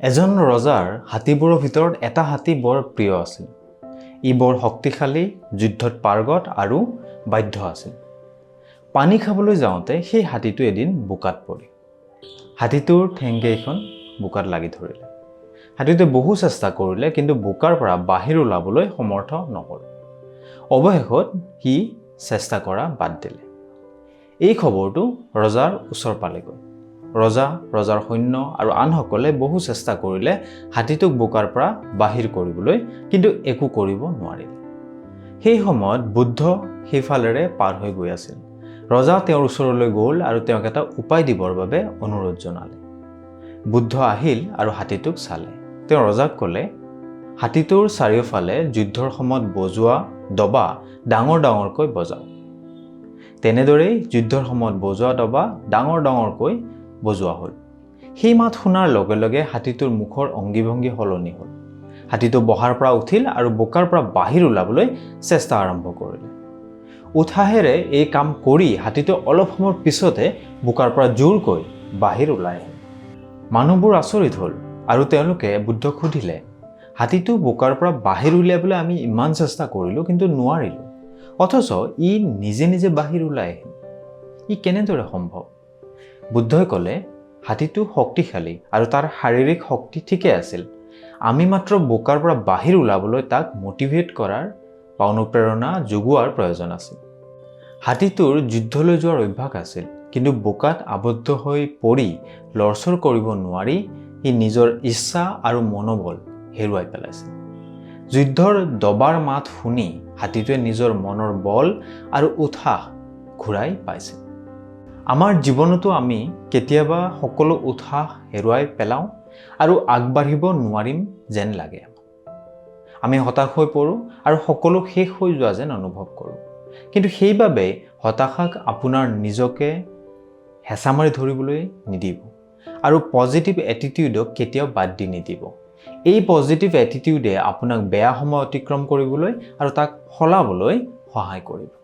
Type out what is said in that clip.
এজন ৰজাৰ হাতীবোৰৰ ভিতৰত এটা হাতী বৰ প্ৰিয় আছিল। ই বৰ শক্তিশালী, যুদ্ধত পাৰ্গত আৰু বাধ্য আছিল। পানী খাবলৈ যাওঁতে সেই হাতীটো এদিন বোকাত পৰিল। হাতীটোৰ ঠেংকেইখন বোকাত লাগি ধৰিলে। হাতীটোৱে বহু চেষ্টা কৰিলে, কিন্তু বোকাৰ পৰা বাহিৰ ওলাবলৈ সমৰ্থ নহ'ল। অৱশেষত সি চেষ্টা কৰা বাদ দিলে। এই খবৰটো ৰজাৰ ওচৰ পালেগৈ। ৰজা, ৰজাৰ সৈন্য আৰু আনসকলে বহু চেষ্টা কৰিলে হাতীটোক বোকাৰ পৰা বাহিৰ কৰিবলৈ, কিন্তু একো কৰিব নোৱাৰিলে। সেই সময়ত বুদ্ধ সেইফালেৰে পাৰ হৈ গৈ আছিল। ৰজা তেওঁৰ ওচৰলৈ গ'ল আৰু তেওঁক এটা উপায় দিবৰ বাবে অনুৰোধ জনালে। বুদ্ধ আহিল আৰু হাতীটোক চালে। তেওঁ ৰজাক ক'লে, হাতীটোৰ চাৰিওফালে যুদ্ধৰ সময়ত বজোৱা দবা ডাঙৰ ডাঙৰকৈ বজাওক। তেনেদৰেই যুদ্ধৰ সময়ত বজোৱা দবা ডাঙৰ ডাঙৰকৈ বজোৱা হ'ল। সেই মাত শুনাৰ লগে লগে হাতীটোৰ মুখৰ অংগী-ভংগী সলনি হ'ল। হাতীটো বহাৰ পৰা উঠিল আৰু বোকাৰ পৰা বাহিৰ ওলাবলৈ চেষ্টা আৰম্ভ কৰিলে। উৎসাহেৰে এই কাম কৰি হাতীটো অলপ সময়ৰ পিছতে বোকাৰ পৰা জোৰকৈ বাহিৰ ওলাই আহিল। মানুহবোৰ আচৰিত হ'ল আৰু তেওঁলোকে বুদ্ধক সুধিলে, হাতীটো বোকাৰ পৰা বাহিৰ উলিয়াবলৈ আমি ইমান চেষ্টা কৰিলোঁ, কিন্তু নোৱাৰিলোঁ, অথচ ই নিজে নিজে বাহিৰ ওলাই আহিল। ই কেনেদৰে সম্ভৱ? বুদ্ধই ক'লে, হাতীটো শক্তিশালী আৰু তাৰ শাৰীৰিক শক্তি ঠিকে আছিল। আমি মাত্ৰ বোকাৰ পৰা বাহিৰ ওলাবলৈ তাক মটিভেট কৰাৰ বা অনুপ্ৰেৰণা যোগোৱাৰ প্ৰয়োজন আছিল। হাতীটোৰ যুদ্ধলৈ যোৱাৰ অভ্যাস আছিল, কিন্তু বোকাত আবদ্ধ হৈ পৰি লৰচৰ কৰিব নোৱাৰি ই নিজৰ ইচ্ছা আৰু মনোবল হেৰুৱাই পেলাইছিল। যুদ্ধৰ দবাৰ মাত শুনি হাতীটোৱে নিজৰ মনৰ বল আৰু উৎসাহ ঘূৰাই পাইছিল। আমাৰ জীৱনতো আমি কেতিয়াবা সকলো উৎসাহ হেৰুৱাই পেলাওঁ আৰু আগবাঢ়িব নোৱাৰিম যেন লাগে। আমি হতাশ হৈ পৰোঁ আৰু সকলো শেষ হৈ যোৱা যেন অনুভৱ কৰোঁ। কিন্তু সেইবাবে হতাশাক আপোনাৰ নিজকে হেঁচা মাৰি ধৰিবলৈ নিদিব আৰু পজিটিভ এটিটিউডক কেতিয়াও বাদ দি নিদিব। এই পজিটিভ এটিটিউডে আপোনাক বেয়া সময় অতিক্ৰম কৰিবলৈ আৰু তাক সলাবলৈ সহায় কৰিব।